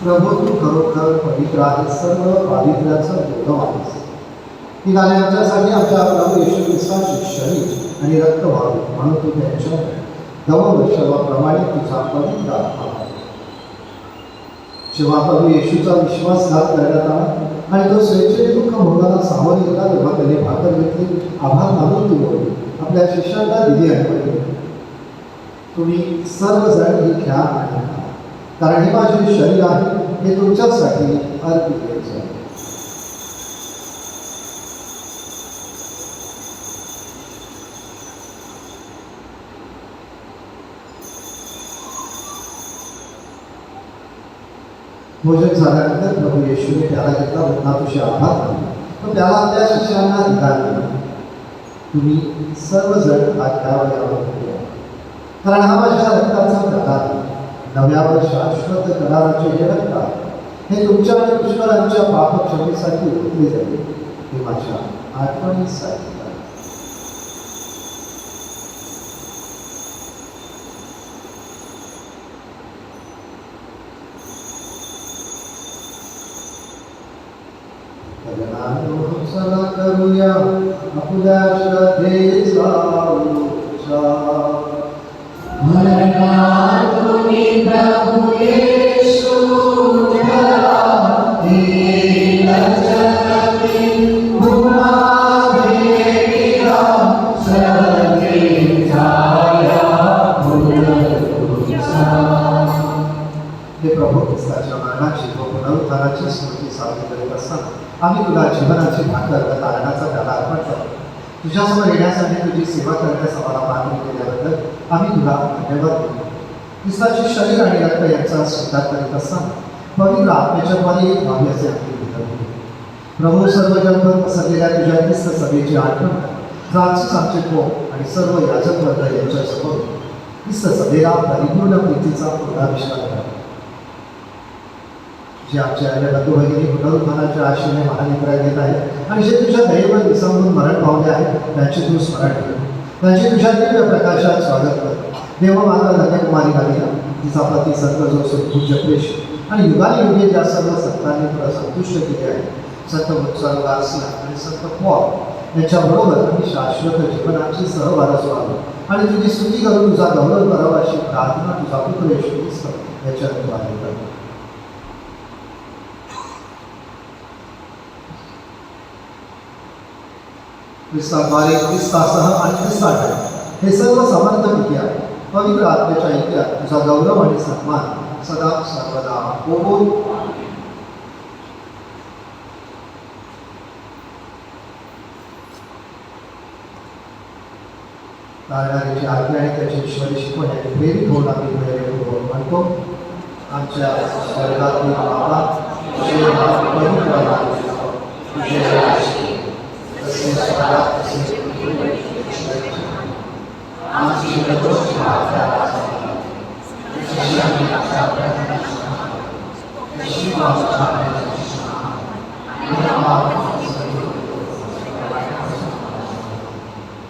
प्रभू तू खरोखर पवित्र आहे, सर्व पावित्र्याचं उद्गम आहेस. ही गाणे आमच्यासाठी आमच्या प्रभू येशू ख्रिस्ताचे शरीर आणि रक्त व्हावे म्हणून तू त्यांच्या नववर्षाप्रमाणे तुझा पवित्र आत्मा आहे. जेव्हा प्रभू येशूचा विश्वासघात करण्यात आला आणि तो स्वेच्छेने दुःख भोगाला सामोरे गेला तेव्हा त्याने भाकर घेतली, आभार मानून ती बोलली, आपल्या शिष्यांना दिली आणि म्हणली, तुम्ही सर्वजण ही घ्या आणि खा, कारण हे माझे शरीर आहे, हे तुमच्यासाठी अर्पित केले आहे. भोजन झाल्यानंतर प्रभू येशूने त्याला घेतला, पुन्हा तुझे आभार मानले, तो त्याला आपल्या शिष्यांना दिला, तुम्ही सर्वजण हा घ्यावा यावर घ्या, कारण हा माझ्या रक्ताचा प्रकार आहे, नव्यावर शाश्वत कराराचे हे रक्त आहे, हे तुमच्या आणि पुष्कळांच्या पापक्षमेसाठी ओतले जाईल, हे माझ्या आठवणीसाठी करा. चला करूया आपल्या श्रद्धेचा उच्चार. तुम्ही प्रभू येशू दीन जगती पुन्हा भेटीला श्रद्धेचा हे प्रभू ख्रिस्ताच्या मरणाची व पुनरुत्थानाची स्मृती साजरी करीत असताना आम्ही तुला जीवनाची भाकर व तारणाचा त्याला अर्पण करतो. तुझ्यासमोर येण्यासाठी तुझी सेवा करण्यास आम्हाला मागणी केल्याबद्दल आम्ही तुला धन्यवाद देतो. ख्रिस्ताचे शरीर आणि रक्त यांचा स्वीकार करीत असताना पवित्र आत्म्याच्या द्वारे एक व्हावे असे आम्ही विनंती. प्रभू सर्व जगभर पसरलेल्या तुझ्या ख्रिस्त सभेची आठवण कर. फ्रान्सिस आमचे पोप आणि सर्व याजक वर्ग यांच्यासमोर ख्रिस्त सभेला परिपूर्ण प्रीतीचा पुनराविष्कार करा. जे आमच्या बंधू भगिनी पुनरुत्थानाच्या आशेने महानिद्रा घेत आहेत आणि जे तुझ्या दयेवर विसंबून मरण पावले आहेत त्यांचे तू स्मरण कर. त्यांचे तुझ्या दिव्य प्रकाशात स्वागत कर. देवमाता धन्यकुमारी गालिया, तिचा पती संत जोसेफ पूज्य प्रेष आणि युगाने युगे ज्या सर्व संतांनी तुला संतुष्ट केले आहे, संत वत्सल गार्सिया आणि संत पॉल यांच्याबरोबर आम्ही शाश्वत जीवनाची सहवारस व्हावी आणि तुझी स्तुती करून तुझा गौरव करावा अशी प्रार्थना तुझा पुत्र येशू ख्रिस्त याच्याद्वारे करतो. ख्रिस्ताद्वारे ख्रिस्तासह आणि ख्रिस्ताकडे हे सर्व समर्थ पिके आहे. पवित्र आत्म्याच्या ऐक्यात तुझा गौरव आणि सन्मान सदा सर्वदा हो. तारणाऱ्याची आज्ञा आणि त्याची ईश्वरी शिकवण्याने प्रेरित होऊन आम्ही म्हणतो, आमच्या स्वर्गातील बाबा, तुझे नाव पवित्र नाव, तुझे राज्य तसे स्वर्गात असे आमची रोज भाकर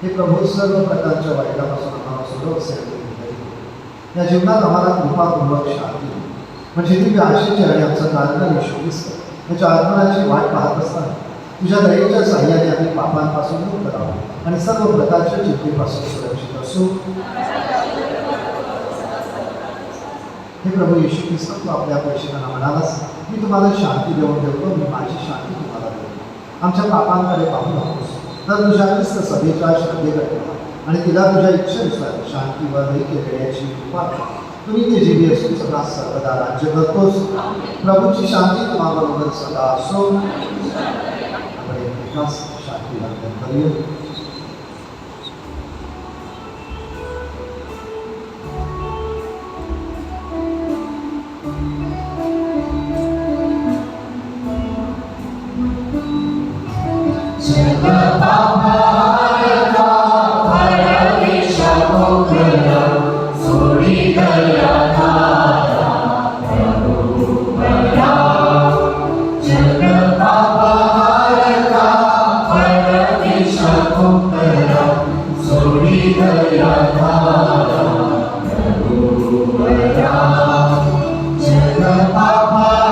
हे प्रभू सर्व प्रकारच्या वाईटापासून आम्हाला सुरक्षित या जीवनात आम्हाला कृपापूर्वक शांती म्हणजे दिव्य आशेची आणि आमचं कारण येशू ख्रिस्त याच्या आगमनाची वाट पाहत असताना तुझ्या दयेच्या साह्याने आम्ही पापांपासून मुक्त राहावं आणि सर्व प्रकारच्या चिंतेपासून सुरक्षित असू. हे प्रभू येशू ख्रिस्त, तू आपल्या पैशांना म्हणालास, मी तुम्हाला शांती देऊन ठेवतो, मी माझी शांती तुम्हाला देतो. आमच्या पापांकडे पाहू नकोस, तर तुझ्या ख्रिस्त सभेच्या श्रद्धेकडे आणि तिला तुझ्या इच्छेनुसार शांती व ऐक्य देण्याची कृपा कर. तुम्ही ते जीवी असून सदा सर्वदा राज्य करतोस. प्रभूची शांती तुम्हाबरोबर सदा असो. आपण एकमेकांस शांती वाटप करूया. Papa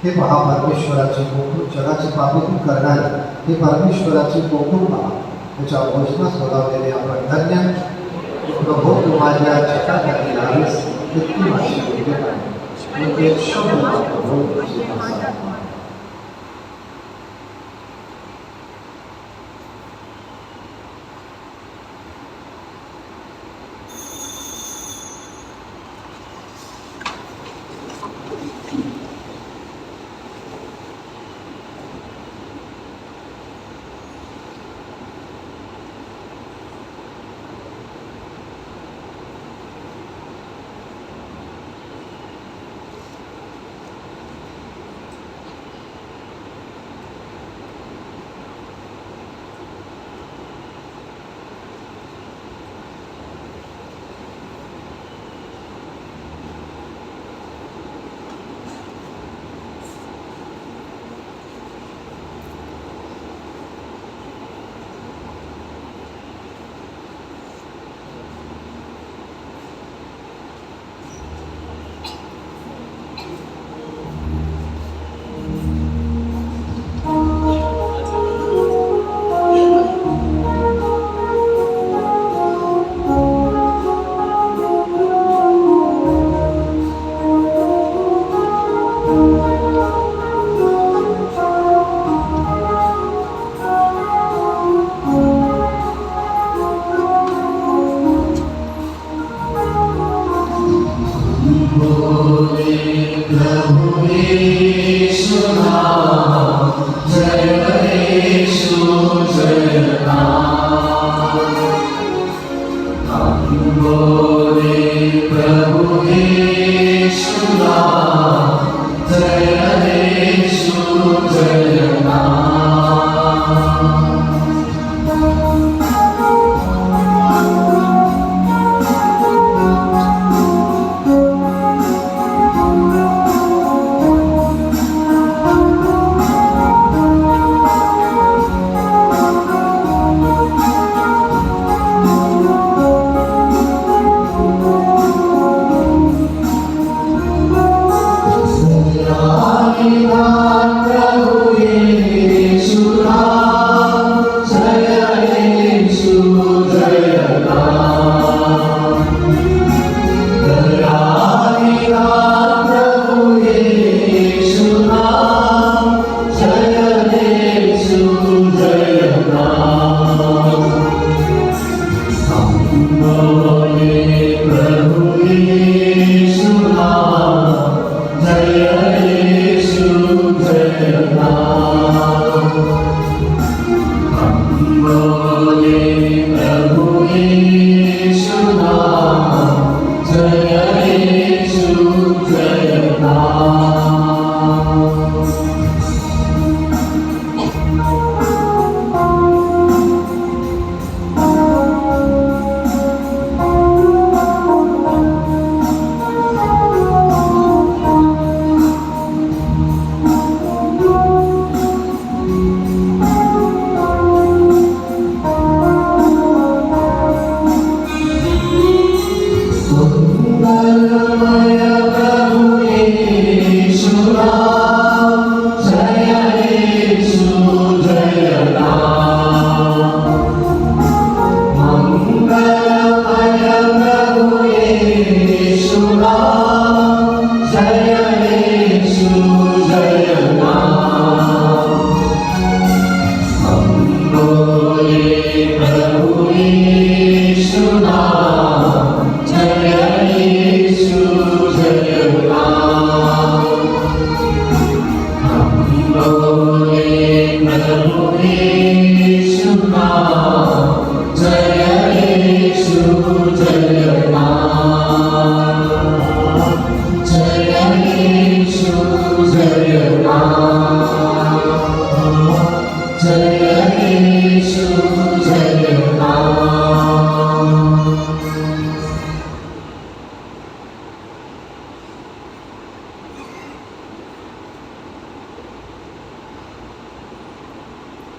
हे पहा परमेश्वराची गोकुळ जगाची पापी दूर करणारे हे परमेश्वराची गोकुळ पहा. त्याच्या वचनास बोलावलेले आपण धन्य. प्रभो तू माझ्या जगासाठी आलीस इतकी माझी योग्य आहे म्हणजे शब्द प्रभो तुझे प्रसाद.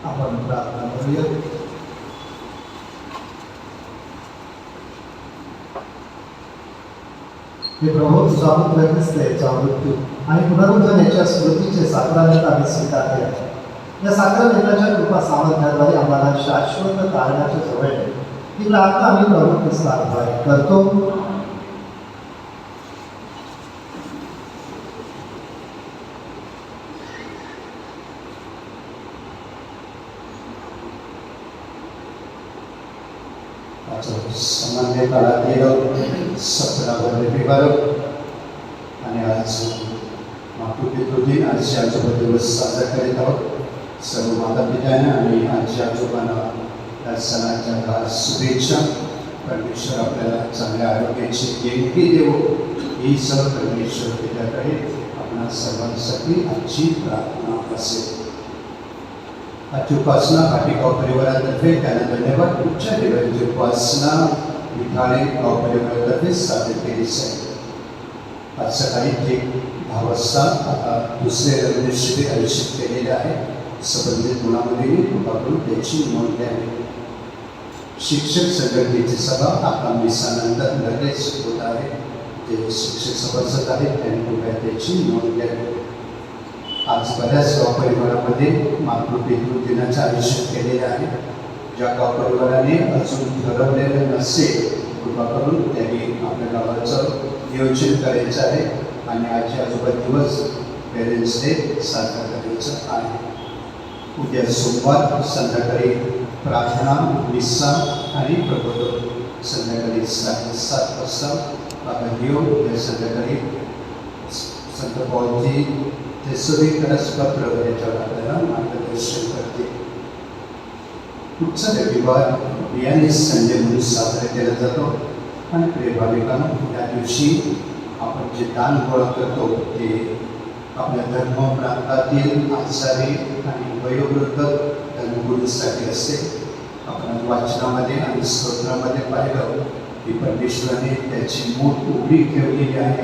आपण प्रार्थना करूया. हे प्रभू तुझा पुत्र ख्रिस्त याचा मृत्यू आणि पुनरुत्थानाच्या स्मृतीचे साक्रामेंट आम्ही स्वीकारले आहे. या साक्रामेंटाच्या कृपा सामर्थ्याद्वारे आम्हाला शाश्वत तारणाच्या जवळ ही प्रार्थना आम्ही प्रभू ख्रिस्ताद्वारे करतो. सामान्य काळातील 17 फेब्रुवारी आणि आज मातृपितृदिन आजी आजोबा दिवस साजरा करीत आहोत. सर्व माता पित्यांना आणि आजी आजोबांना या सणाच्या खास शुभेच्छा. परमेश्वर आपल्याला चांगल्या आरोग्याची देणगी देवो ही सर्व परमेश्वर पित्याकडे आपणा सर्वांसाठी आजची प्रार्थना असेल. आजची उपासना पाटी गाव परिवारातर्फे त्यांना धन्यवाद. पुढच्या देवाची उपासना विठाळे गाव परिवारातर्फे सादर केली जाईल. आज सकाळी ठीक 10 वाजता आता दुसरे रवींद्र शिबिर आयोजित केलेले आहे. संबंधित मुलामुलींनी कृपाकडून त्याची नोंद घ्यावी. शिक्षक संघटनेची सभा आता मिसानंतर लगेच होत आहे. जे शिक्षक सभासद आहेत त्यांनी कृपया त्याची नोंद घ्यावी. आज बऱ्याच गाव परिवारामध्ये मातृपितृ दिनाचं आयोजन केलेलं आहे. ज्या गाव परिवाराने अजून ठरवलेलं नसेल कृपा करून त्यांनी आपल्या गावाचं नियोजन करायचं आहे आणि आजी आजोबा दिवस पेरेंट्स डे साजरा करायचं आहे. उद्या सोमवार संध्याकाळी प्रार्थना मिसा आणि प्रबोधन संध्याकाळी 7:30 वाजता बाबा लिओ उद्या संध्याकाळी संत पौलजी ते सगळीकडे पत्र याच्यावर आपल्याला मार्गदर्शन करते. पुढचा रविवार बियाणे संडे म्हणून साजरा केला जातो. आणि प्रिय भाविकांनो, या दिवशी आपण जे दान गोळा करतो ते आपल्या धर्म प्रांतातील आचारी आणि वयोवृद्ध धर्मगुरूंसाठी असते. आपण वाचनामध्ये आणि स्तोत्रामध्ये पाहिलं की परमेश्वराने त्याची मूठ उघडी ठेवलेली आहे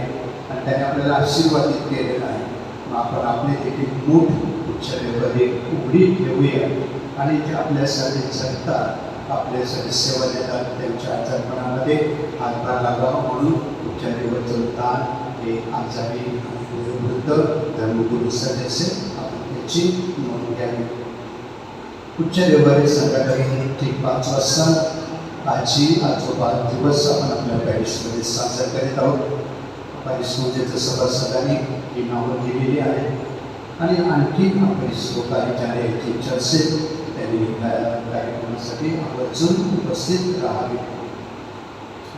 आणि त्याने आपल्याला आशीर्वादित केलेलं आहे. मग आपण आपली देखील मूठ उच्चारेमध्ये उघडी ठेवूया आणि जे आपल्यासाठी जगतात, आपल्यासाठी सेवा देतात, त्यांच्या आजारपणामध्ये हातभार लागावा म्हणून उच्चारेवरचं दान हे आजारी आणि वयोवृद्ध धर्मगुरूसाठी असेल. आपण त्याची नोंद घ्यावी. पुढच्या रविवारी संध्याकाळी ठीक 5 वाजता आजी आजोबा दिवस आपण आपल्या पॅरिसमध्ये साजरा करीत आहोत. पॅरिसमध्ये सभासदांनी ही नावं दिलेली आहेत आणि आणखी पॅरिस लोकांनी ज्याने याची इच्छा असेल त्यांनी कार्यक्रमासाठी आवर्जून उपस्थित राहावे.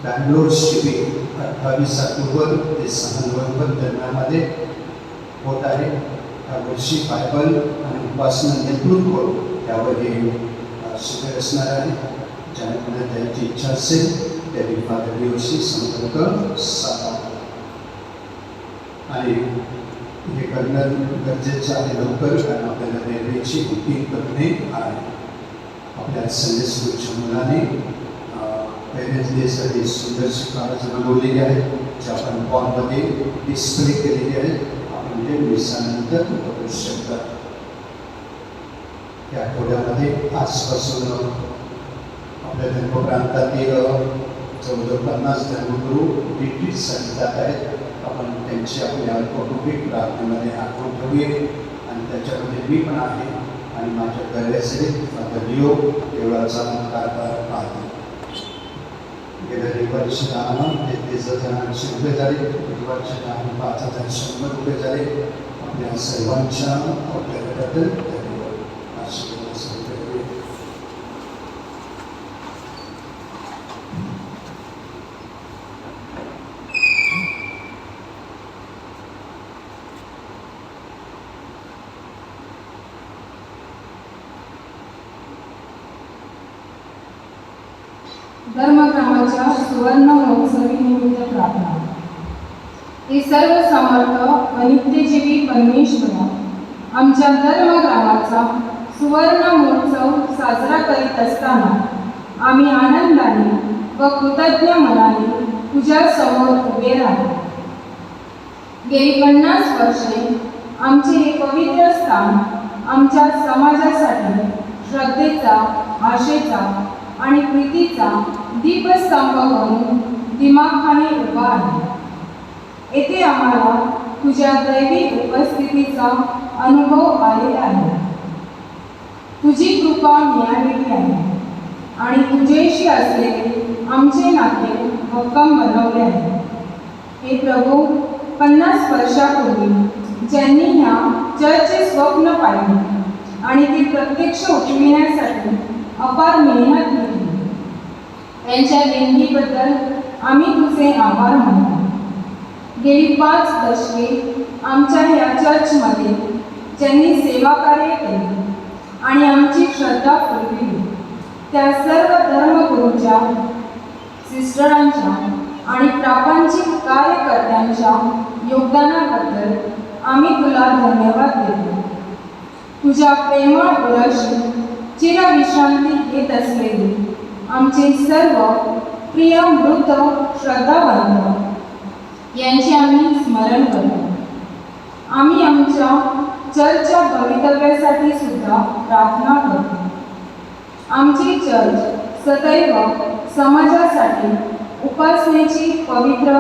बँगलोर शिबिर 28 ऑक्टोबर ते 6 नोव्हेंबर दरम्यानमध्ये होत आहे. यावर्षी बायबल आणि उपासना नेतृत्व त्यावर हे शिबिर असणार आहे. ज्यामुळे त्यांची इच्छा असेल त्यांनी फादर लिओशी संपर्क साधावा आणि हे करणं गरजेचं आहे लवकर, कारण आपल्याला रेल्वेची बुकिंग करणे आहे. आपल्या संडे स्कूलच्या मुलाने पेरेंट्स डेसाठी सुंदरशी कागद बनवलेली आहे जे आपण बॉलमध्ये डिस्प्ले केलेली आहे. आपण ते मिसानंतर बघू शकता. या आठवड्यामध्ये आजपासून आपल्या धर्मप्रांतातील जवळजवळ 50 धर्मगुरू रिट्रीटसाठी जात आहेत. आपण त्यांची आपल्या कौटुंबिक प्रार्थनेमध्ये आठवण ठेवूया आणि त्याच्यामध्ये मी पण आहे आणि माझ्या घराचे फादर लिओ देवळाचा कारभार पाहतो. गेल्या रविवारची दान 33,800 झाले. बुधवारचे दान 5,100 झाले. आपल्या सर्वांच्या आपल्याबद्दल धन्यवाद. आशीर्वाद धर्मक्रमाच्या सुवर्ण महोत्सवी निमित्त प्रार्थना. हे सर्व समर्थ व नित्यजीवी परमेश्वरा, आमच्या धर्मग्रामाचा सुवर्ण महोत्सव साजरा करीत असताना आम्ही आनंदाने व कृतज्ञ मनाने तुझ्या समोर उभे राहतो. गेली 50 वर्षे आमचे हे पवित्र स्थान आमच्या समाजासाठी श्रद्धेचा, आशेचा आणि प्रीतीचा दीपस्तंभ म्हणून दिमाखाने उभा आहे. येथे आम्हाला तुझ्या दैवी उपस्थितीचा अनुभव आलेला आहे. तुझी कृपा मिळालेली आहे आणि तुझ्याशी असलेले आमचे नाते भक्कम बनवले आहे. हे प्रभू, 50 वर्षापूर्वी ज्यांनी ह्या चर्चचे स्वप्न पाहिले आणि ती प्रत्यक्ष उठविण्यासाठी अपार मेहनत घेतली, त्यांच्या देणगीबद्दल आम्ही तुझे आभार मानतो. गेली 5 दशके आमच्या ह्या चर्चमध्ये ज्यांनी सेवाकार्य केले आणि आमची श्रद्धा फुलविली, त्या सर्व धर्मगुरूंच्या, सिस्टरांच्या आणि प्रापंचिक कार्यकर्त्यांच्या योगदानाबद्दल आम्ही तुला धन्यवाद देतो. तुझ्या प्रेमळ उराशी चिरविश्रांती घेत असलेले आमचे सर्व प्रिय मृत श्रद्धावंत यांचे आम्ही स्मरण करतो. आम्ही आमच्या चर्चच्या भवितव्यासाठी सुद्धा प्रार्थना करतो. आमची चर्च सदैव समाजासाठी उपासनेची पवित्र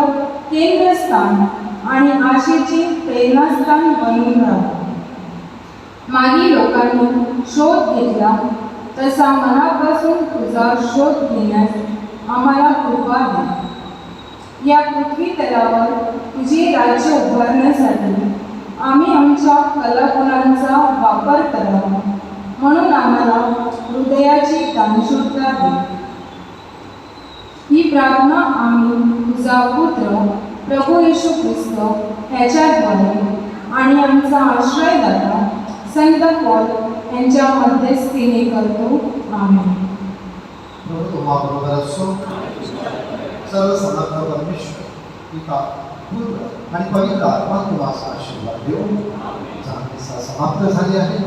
केंद्रस्थान आणि आशेची प्रेरणास्थान बनून राहतो. मागील लोकांनी शोध घेतला तसा मनापासून तुझा शोध घेण्यास आम्हाला कृपा दे. या पृथ्वी तलावर तुझे राज्य उभारण्यासाठी आम्ही आमच्या कलागुणांचा वापर करावा, म्हणून आम्हाला हृदयाची दानशूरता दे. ही प्रार्थना आम्ही तुझा पुत्र प्रभू येशू ख्रिस्त ह्याच्याद्वारे आणि आमचा आश्रयदाता संत पौल यांच्या मध्यस्थीने करतो. आमेन. प्रभू तुम्हाबरोबर असो. सर्व समर्थ परमेश्वर पिता, पुत्र आणि पवित्र आत्मा तुम्हाला आशीर्वाद देऊन चांगली समाप्त झाली आहे.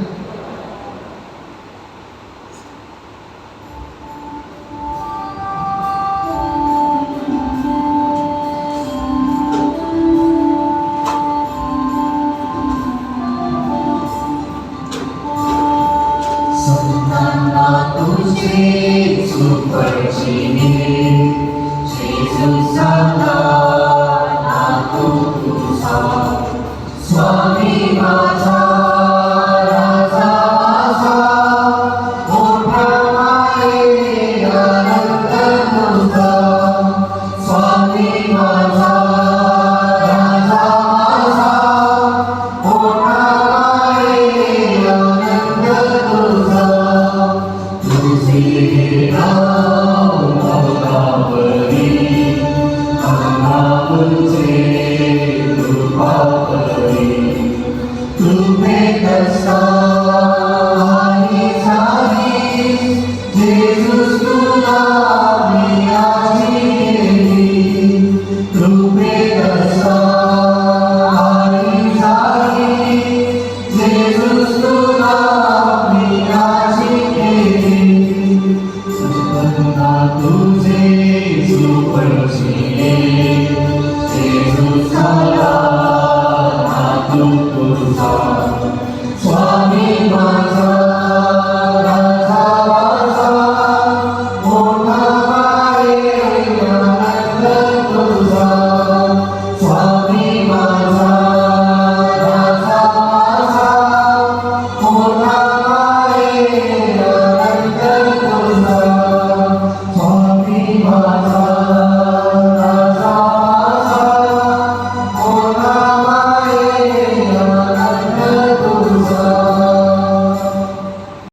संतांना तुझे सुपरचिने जेजू सांगा नातू तुझा स्वामी माझा राजा माझा मोठा माये आनंद तुझा स्वामी माझा राजा माझा मोठा माये आनंद तुझा तुझे नाव मोलावरी तुझे कृपा करी तुम्हे कसा आणि झाली जेजूस तुला मी आजी केली तुम्हे कसा आणि झाली जेजूस तुला मी आजी केली संतांना तुझे सुपरचिने जेजू झाला नातू तुझा स्वामी माझा